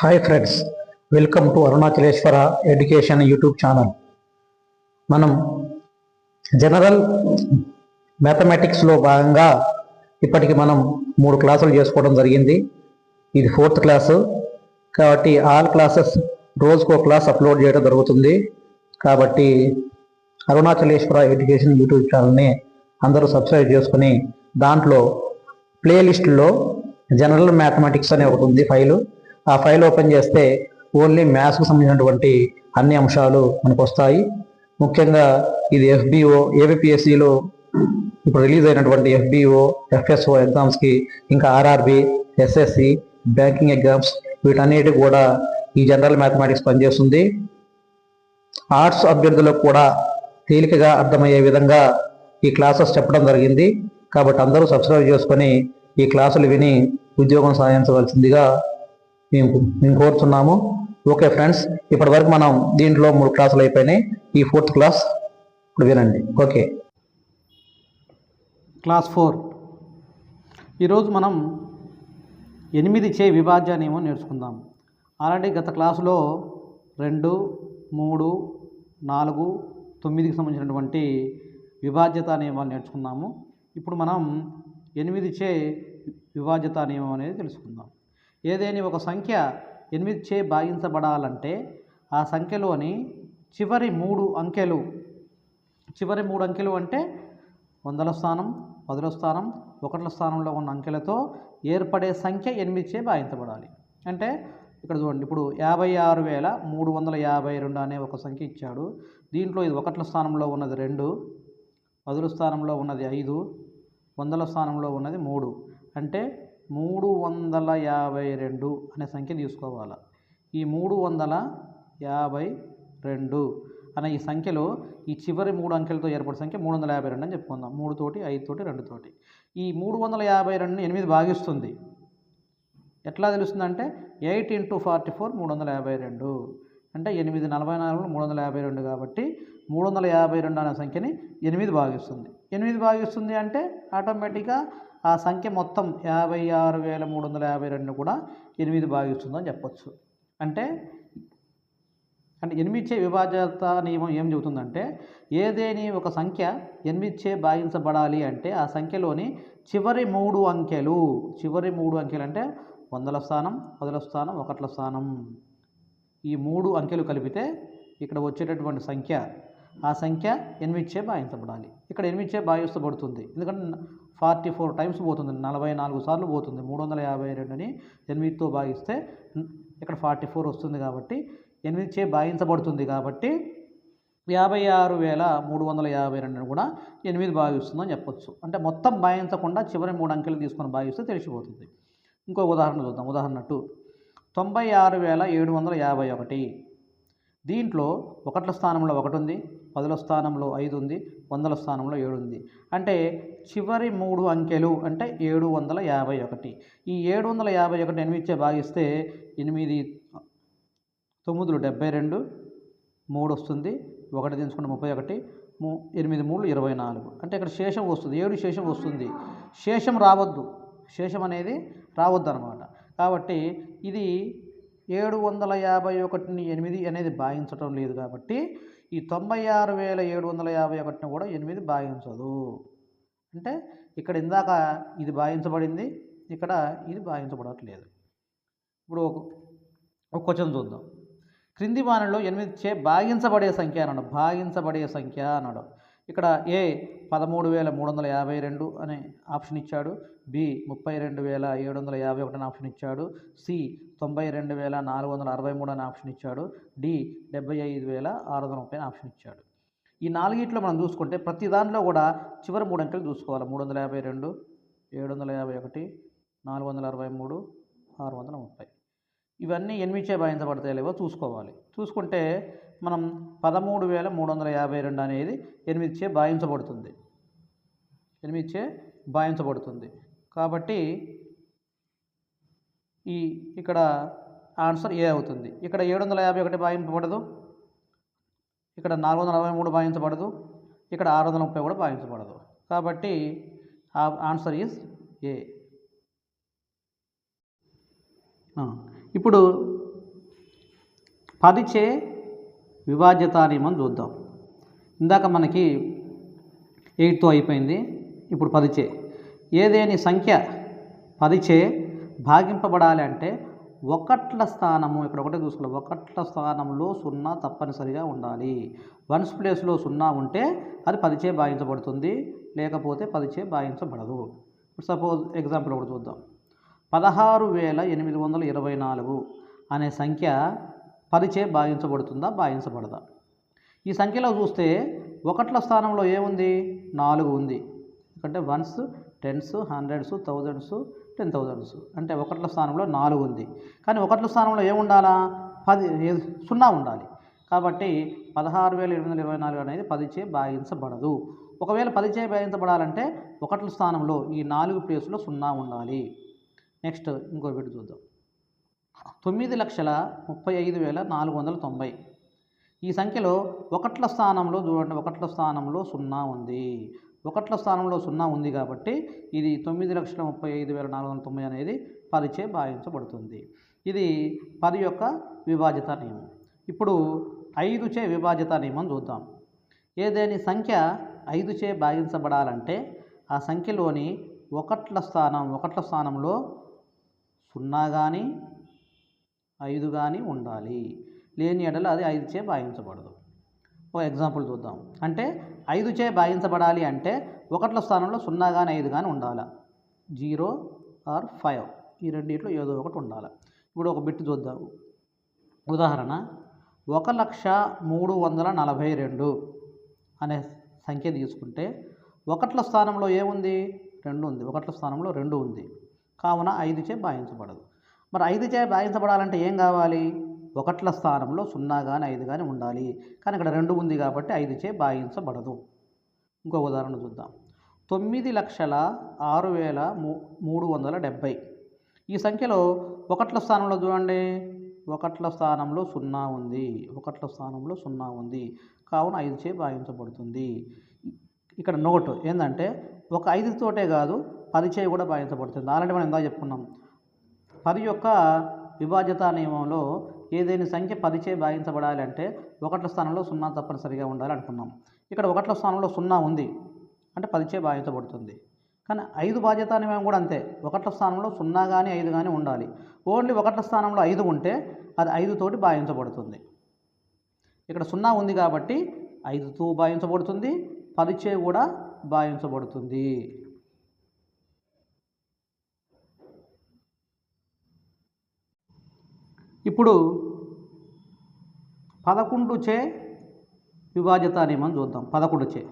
Hi friends, welcome to Arunachaleswara education YouTube channel. మనం general మ్యాథమెటిక్స్లో భాగంగా ఇప్పటికి మనం 3 క్లాసులు చేసుకోవడం జరిగింది. ఇది 4th క్లాసు కాబట్టి ఆల్ క్లాసెస్ రోజుకో క్లాస్ అప్లోడ్ చేయడం జరుగుతుంది. కాబట్టి అరుణాచలేశ్వర ఎడ్యుకేషన్ యూట్యూబ్ ఛానల్ని అందరూ సబ్స్క్రైబ్ చేసుకుని దాంట్లో ప్లేలిస్ట్లో జనరల్ మ్యాథమెటిక్స్ అనే ఒకటి ఉంది ఫైలు. ఆ ఫైల్ ఓపెన్ చేస్తే ఓన్లీ మ్యాథ్స్కి సంబంధించినటువంటి అన్ని అంశాలు మనకు వస్తాయి. ముఖ్యంగా ఇది FBO, ABPSCలో ఇప్పుడు రిలీజ్ అయినటువంటి FBO, FSO ఎగ్జామ్స్కి, ఇంకా RRB, SSC, బ్యాంకింగ్ ఎగ్జామ్స్ వీటన్నిటి కూడా ఈ జనరల్ మ్యాథమెటిక్స్ పనిచేస్తుంది. ఆర్ట్స్ అభ్యర్థులకు కూడా తేలికగా అర్థమయ్యే విధంగా ఈ క్లాసెస్ చెప్పడం జరిగింది. కాబట్టి అందరూ సబ్స్క్రైబ్ చేసుకొని ఈ క్లాసులు విని ఉద్యోగం సాధించవలసిందిగా మేము కోరుతున్నాము. ఓకే ఫ్రెండ్స్, ఇప్పటి వరకు మనం దీంట్లో 3 క్లాసులు అయిపోయినాయి. ఈ 4th క్లాస్ ఇప్పుడు వినండి. Okay, class 4. ఈరోజు మనం 8 చే విభాజ్య నియమం నేర్చుకుందాం. ఆల్రెడీ గత క్లాసులో 2, 3, 4, 9కి సంబంధించినటువంటి విభాజ్యత నియమాలు నేర్చుకున్నాము. ఇప్పుడు మనం 8 చే విభాజ్యత నియమం అనేది తెలుసుకుందాం. ఏదైనా ఒక సంఖ్య 8 చే భాగించబడాలంటే ఆ సంఖ్యలోని చివరి 3 అంకెలు అంటే 100ల స్థానం, 10ల స్థానం, 1ల స్థానంలో ఉన్న అంకెలతో ఏర్పడే సంఖ్య 8 చే భాగించబడాలి. అంటే ఇక్కడ చూడండి, ఇప్పుడు 56,352 అనే ఒక సంఖ్య ఇచ్చాడు. దీంట్లో ఇది 1ల స్థానంలో ఉన్నది 2, 10ల స్థానంలో ఉన్నది 5, 100ల స్థానంలో ఉన్నది 3. అంటే 352 అనే సంఖ్య తీసుకోవాలి. ఈ 352 అనే ఈ సంఖ్యలో ఈ చివరి 3 అంకెలతో ఏర్పడే సంఖ్య 352 అని చెప్పుకుందాం. 3 తోటి, 5 తోటి, 2 తోటి. ఈ 352ని 8 భాగిస్తుంది. ఎట్లా తెలుస్తుందంటే 8 × 44 352. అంటే 8 44 352 కాబట్టి 352 అనే సంఖ్యని 8 భాగిస్తుంది. 8 భాగిస్తుంది అంటే ఆటోమేటిక్గా ఆ సంఖ్య మొత్తం 56,352 కూడా 8 భాగిస్తుందని చెప్పచ్చు. అంటే 8 చే విభాజ్యత నియమం ఏం చెబుతుందంటే, ఏదేని ఒక సంఖ్య 8 చే భాగించబడాలి అంటే ఆ సంఖ్యలోని చివరి 3 అంకెలు అంటే 100ల స్థానం, 10ల స్థానం, 1ల స్థానం, ఈ 3 అంకెలు కలిపితే ఇక్కడ వచ్చేటటువంటి సంఖ్య, ఆ సంఖ్య 8 చే భాగించబడాలి. ఇక్కడ 8 చే భాగిస్తబడుతుంది. ఎందుకంటే 44 టైమ్స్ పోతుంది, 44 సార్లు పోతుంది. 352ని 8తో భాగిస్తే ఇక్కడ 44 వస్తుంది. కాబట్టి 8 చే భాగించబడుతుంది. కాబట్టి 56,352 కూడా 8 భాగిస్తుందని చెప్పొచ్చు. అంటే మొత్తం భాగించకుండా చివరి 3 అంకెలు తీసుకొని భాగిస్తే తెలిసిపోతుంది. ఇంకో ఉదాహరణ చూద్దాం. ఉదాహరణ 2, 96,751. దీంట్లో 1ల స్థానంలో 1 ఉంది, 10ల స్థానంలో 5 ఉంది, 100ల స్థానంలో 7 ఉంది. అంటే చివరి 3 అంకెలు అంటే 751. ఈ 751 8 చే భాగిస్తే 8 9 72, 3 వస్తుంది, 1 తీసుకుంటే 31, 8 3 24. అంటే ఇక్కడ శేషం వస్తుంది, 7 శేషం వస్తుంది. శేషం రావద్దు, శేషం అనేది రావద్దు అన్నమాట. కాబట్టి ఇది 751ని 8 అనేది భాగించటం లేదు. కాబట్టి ఈ 96,751 కూడా 8 భాగించదు. అంటే ఇక్కడ ఇందాక ఇది భాగించబడింది, ఇక్కడ ఇది భాగించబడట్లేదు. ఇప్పుడు ఒక క్వశ్చన్ చూద్దాం. క్రింది వానిలో 8 చే భాగించబడే సంఖ్య అన్నాడు. ఇక్కడ A 13,352 అనే ఆప్షన్ ఇచ్చాడు, B 32,751 అనే ఆప్షన్ ఇచ్చాడు, C 92,463 అనే ఆప్షన్ ఇచ్చాడు, D 75,630 అనే ఆప్షన్ ఇచ్చాడు. ఈ 4 మనం చూసుకుంటే ప్రతి దాంట్లో కూడా చివరి 3 అంకెలు చూసుకోవాలి. 352, 751, 463, 630. ఇవన్నీ 8 చే భాగించబడతాయి లేవో చూసుకోవాలి. చూసుకుంటే మనం 13,352 అనేది 8 చే భాగించబడుతుంది. 8 చే భాగించబడుతుంది. కాబట్టి ఇక్కడ ఆన్సర్ ఏ అవుతుంది. ఇక్కడ 751 భాగించబడదు, ఇక్కడ 463 భాగించబడదు, ఇక్కడ 630 కూడా భాగించబడదు. కాబట్టి ఆన్సర్ ఈజ్ ఏ. ఇప్పుడు 10చే విభాజ్యతా నియమం చూద్దాం. ఇందాక మనకి 8తో అయిపోయింది, ఇప్పుడు 10చే. ఏదేని సంఖ్య 10చే భాగింపబడాలి అంటే ఒకట్ల స్థానము, ఇక్కడ ఒకటే చూసుకోవాలి, ఒకట్ల స్థానంలో 0 తప్పనిసరిగా ఉండాలి. వన్స్ ప్లేస్లో 0 ఉంటే అది 10చే భాగించబడుతుంది, లేకపోతే 10చే భాగించబడదు. సపోజ్ ఎగ్జాంపుల్ ఒకటి చూద్దాం. 16,824 అనే సంఖ్య 10చే భాగించబడుతుందా, భాగించబడదా? ఈ సంఖ్యలో చూస్తే ఒకట్ల స్థానంలో ఏముంది? 4 ఉంది. ఎందుకంటే once, tense, hundreds, thousands, 10,000s, అంటే ఒకట్ల స్థానంలో 4 ఉంది. కానీ ఒకట్ల స్థానంలో ఏముండాలా? 0 ఉండాలి. కాబట్టి 16,824 అనేది 10చే భాగించబడదు. ఒకవేళ 10చే భాగించబడాలంటే ఒకట్ల స్థానంలో ఈ 4 ప్లేస్లో 0 ఉండాలి. నెక్స్ట్ ఇంకో బిట్ చూద్దాం. 9,35,490 ఈ సంఖ్యలో ఒకట్ల స్థానంలో చూడండి, ఒకట్ల స్థానంలో 0 ఉంది. ఒకట్ల స్థానంలో 0 ఉంది కాబట్టి ఇది 9,35,490 అనేది 10చే భాగించబడుతుంది. ఇది 10 యొక్క విభాజ్యతా నియమం. ఇప్పుడు 5చే విభాజ్యతా నియమం చూద్దాం. ఏదేని సంఖ్య 5చే భాగించబడాలంటే ఆ సంఖ్యలోని ఒకట్ల స్థానంలో 0 కానీ 5 కానీ ఉండాలి. లేని ఎడల అది 5చే భాగించబడదు. ఒక ఎగ్జాంపుల్ చూద్దాం. అంటే 5చే భాగించబడాలి అంటే ఒకట్ల స్థానంలో 0 కానీ 5 కానీ ఉండాలి. 0 ఆర్ 5 ఈ రెండిట్లో ఏదో ఒకటి ఉండాలి. ఇప్పుడు ఒక బిట్ చూద్దాం. ఉదాహరణ 1,03,42 అనే సంఖ్య తీసుకుంటే ఒకట్ల స్థానంలో ఏముంది? 2 ఉంది. ఒకట్ల స్థానంలో 2 ఉంది. కావున 5చే భాగించబడదు. మరి 5చే భాగించబడాలంటే ఏం కావాలి? ఒకట్ల స్థానంలో 0 కానీ 5 కానీ ఉండాలి. కానీ ఇక్కడ 2 ఉంది కాబట్టి 5చే భాగించబడదు. ఇంకో ఉదాహరణ చూద్దాం. 9,06,370 ఈ సంఖ్యలో ఒకట్ల స్థానంలో చూడండి, ఒకట్ల స్థానంలో 0 ఉంది. ఒకట్ల స్థానంలో 0 ఉంది. కావున 5చే భాగించబడుతుంది. ఇక్కడ నోట్ ఏంటంటే ఒక 5 తోటే కాదు 10చే కూడా భాగించబడుతుంది. అలాంటి మనం ఇందాక చెప్పుకున్నాం. 10 యొక్క విభాజ్యతా నియమంలో ఏదైనా సంఖ్య 10చే భాగించబడాలి అంటే ఒకట్ల స్థానంలో 0 తప్పనిసరిగా ఉండాలి అనుకున్నాం. ఇక్కడ ఒకట్ల స్థానంలో 0 ఉంది అంటే 10చే భాగించబడుతుంది. కానీ 5 బాధ్యతా నియమం కూడా అంతే. ఒకట్ల స్థానంలో 0 కానీ 5 కానీ ఉండాలి. ఓన్లీ ఒకట్ల స్థానంలో 5 ఉంటే అది 5 తోటి భాగించబడుతుంది. ఇక్కడ 0 ఉంది కాబట్టి 5తో భాగించబడుతుంది, 10చే కూడా భాగించబడుతుంది. ఇప్పుడు 11చే విభాజ్యతా నియమం చూద్దాం. 11చే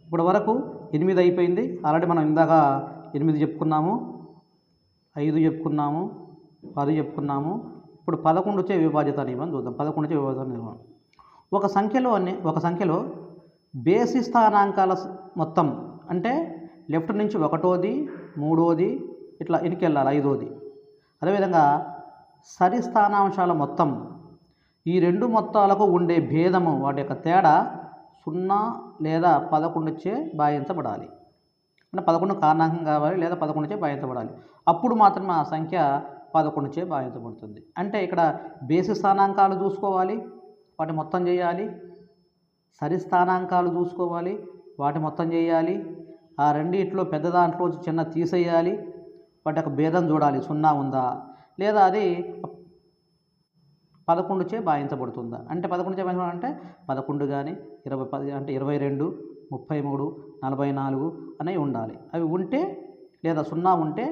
ఇప్పుడు వరకు 8 అయిపోయింది. ఆల్రెడీ మనం ఇందాక 8 చెప్పుకున్నాము, 5 చెప్పుకున్నాము, 10 చెప్పుకున్నాము. ఇప్పుడు 11చే విభాజ్యతా నియమం చూద్దాం. 11చే విభాజ్యతా నియమం ఒక సంఖ్యలో బేసి స్థానాంకాల మొత్తం అంటే లెఫ్ట్ నుంచి 1వ, 3వ ఇట్లా ఇనికెళ్ళాలి 5వది. అదేవిధంగా సరి స్థానాంశాల మొత్తం ఈ రెండు మొత్తాలకు ఉండే భేదము వాటి యొక్క తేడా 0 లేదా 11చే భాగించబడాలి. అంటే 11 కారణాంకం కావాలి లేదా 11చే భాగించబడాలి. అప్పుడు మాత్రమే ఆ సంఖ్య 11చే భాగించబడుతుంది. అంటే ఇక్కడ బేసి స్థానాంకాలు చూసుకోవాలి, వాటి మొత్తం చేయాలి. సరి స్థానాంకాలు చూసుకోవాలి, వాటి మొత్తం చేయాలి. ఆ రెండిట్లో పెద్ద దాంట్లో చిన్న తీసేయాలి. వాటి యొక్క భేదం చూడాలి, 0 ఉందా లేదా అది 11చే భాగించబడుతుందా. అంటే 11చే భాగించబడాలి అంటే 11 కానీ 20 అంటే 22, 33, 44 అనేవి ఉండాలి. అవి ఉంటే లేదా 0 ఉంటే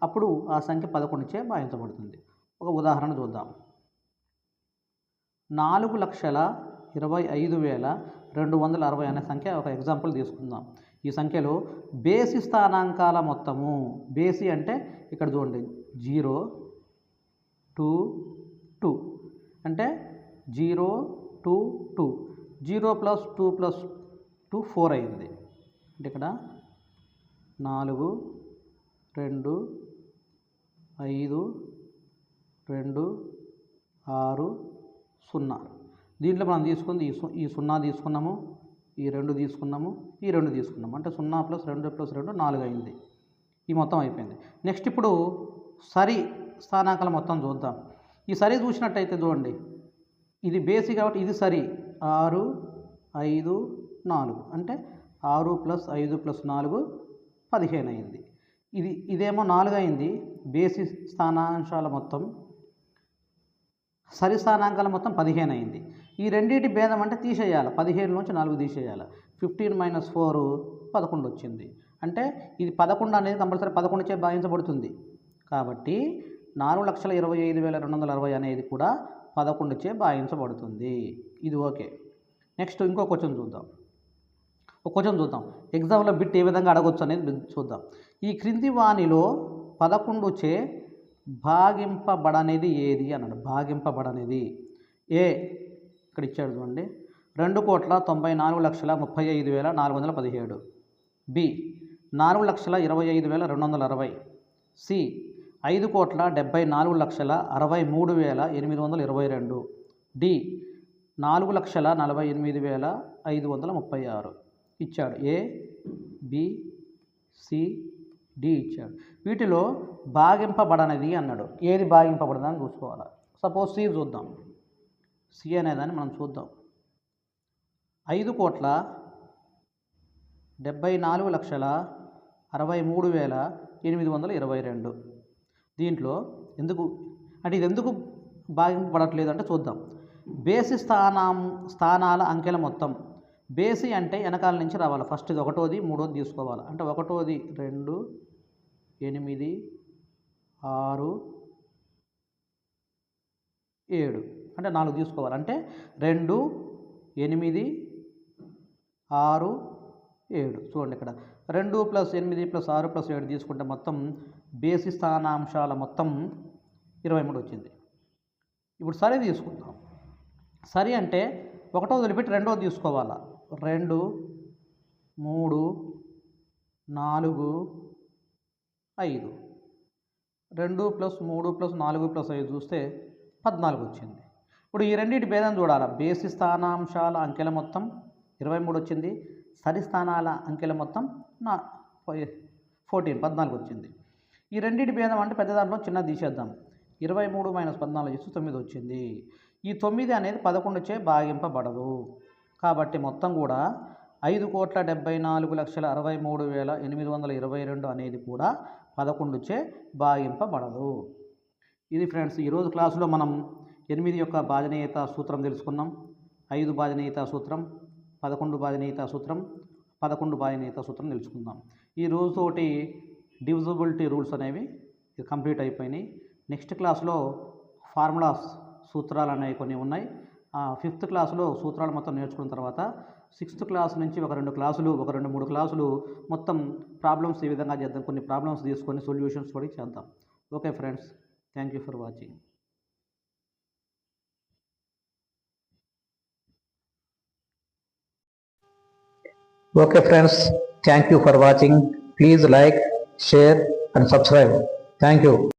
అప్పుడు ఆ సంఖ్య 11చే భాగించబడుతుంది. ఒక ఉదాహరణ చూద్దాం. 4,25,260 అనే సంఖ్య ఒక ఎగ్జాంపుల్ తీసుకుందాం. ఈ సంఖ్యలో బేసి స్థానాంకాల మొత్తము, బేసి అంటే ఇక్కడ చూడండి 0, 2, 2 అంటే 0, 2, 2 0 + 2 + 2 4 అయింది. అంటే ఇక్కడ 4, 2, 5, 2, 6, 0. దీంట్లో మనం తీసుకుంది ఈ 0 తీసుకున్నాము, ఈ 2 తీసుకున్నాము, ఈ 2 తీసుకున్నాము. అంటే 0 + 2 + 2 4 అయింది. ఈ మొత్తం అయిపోయింది. నెక్స్ట్ ఇప్పుడు సరి స్థానాంకాల మొత్తం చూద్దాం. ఈ సరి చూసినట్టయితే చూడండి ఇది బేసి కాబట్టి ఇది సరి 6, 5, 4 అంటే 6 + 5 + 4 15 అయింది. ఇదేమో 4 అయింది. బేసి స్థానాంశాల మొత్తం సరి స్థానాంకాల మొత్తం 15 అయింది. ఈ రెండింటి భేదం అంటే తీసేయాలి. 15 నుంచి 4 తీసేయాలి. 15 - 4 11 వచ్చింది. అంటే ఇది 11 అనేది కంపల్సరీ 11 చే భాగించబడుతుంది. కాబట్టి 4,25,260 అనేది కూడా 11 చే భాగించబడుతుంది. ఇది ఓకే. నెక్స్ట్ ఇంకో క్వశ్చన్ చూద్దాం. ఒక క్వశ్చన్ చూద్దాం. ఎగ్జామ్లో బిట్ ఏ విధంగా అడగొచ్చు అనేది చూద్దాం. ఈ క్రింది వానిలో 11 చే భాగింపబడనేది ఏది అన్నాడు. భాగింపబడనేది ఏ ఇక్కడ ఇచ్చాడు చూడండి. 2,94,35,417. బి 4,25,260. సి 5,74,63,822. డి 4,48,536 ఇచ్చాడు. ఏ, బి, సి, డి ఇచ్చాడు. వీటిలో భాగింపబడనది అన్నాడు. ఏది భాగింపబడదని చూసుకోవాలి. సపోజ్ సి చూద్దాం. సి అనేదాన్ని మనం చూద్దాం. 5,74,63,822. దీంట్లో ఎందుకు అంటే ఇది ఎందుకు భాగింపబడట్లేదు అంటే చూద్దాం. బేసి స్థానాల అంకెల మొత్తం. బేసి అంటే వెనకాల నుంచి రావాలి. ఫస్ట్ ఇది 1వ, 3వది తీసుకోవాలి. అంటే 1వది 2, 8, 6, 7 అంటే 4 తీసుకోవాలి. అంటే 2, 8, 6, 7 చూడండి. ఇక్కడ 2 + 8 + 6 + 7 తీసుకుంటే మొత్తం బేసి స్థానాంశాల మొత్తం 23 వచ్చింది. ఇప్పుడు సరి తీసుకుందాం. సరి అంటే 1వ వదిలిపెట్టి 2వది తీసుకోవాలా. 2, 3, 4, 5 2 + 3 + 4 + 5 చూస్తే 14 వచ్చింది. ఇప్పుడు ఈ రెండింటి భేదం చూడాలి. బేసి స్థానాంశాల అంకెల మొత్తం 23 వచ్చింది. సరి స్థానాల అంకెల మొత్తం 14 వచ్చింది. ఈ రెండింటి భేదం అంటే పెద్ద దాంట్లో చిన్నది తీసేద్దాం. 23 - 14 చేస్తే 9 వచ్చింది. ఈ 9 అనేది 11 చే భాగింపబడదు. కాబట్టి మొత్తం కూడా 5,74,63,822 అనేది కూడా 11 చే భాగింపబడదు. ఇది ఫ్రెండ్స్ ఈరోజు క్లాసులో మనం 8 యొక్క భాజనీయత సూత్రం తెలుసుకున్నాం. 5 భాజనీయత సూత్రం, 11 భాజనీయత సూత్రం, 11 భాజనీయత సూత్రం తెలుసుకుందాం. ఈ రోజుతోటి డివిజిబిలిటీ రూల్స్ అనేవి కంప్లీట్ అయిపోయినాయి. నెక్స్ట్ క్లాస్లో ఫార్ములాస్ సూత్రాలు అనేవి కొన్ని ఉన్నాయి. 5th క్లాసులో సూత్రాలు మొత్తం నేర్చుకున్న తర్వాత 6th క్లాస్ నుంచి ఒక 2 క్లాసులు, ఒక 2-3 క్లాసులు మొత్తం ప్రాబ్లమ్స్ ఈ విధంగా చేద్దాం. కొన్ని ప్రాబ్లమ్స్ తీసుకొని సొల్యూషన్స్ కూడా చేద్దాం. Okay friends, thank you for watching. Okay friends, thank you for watching. Please like, share and subscribe. Thank you.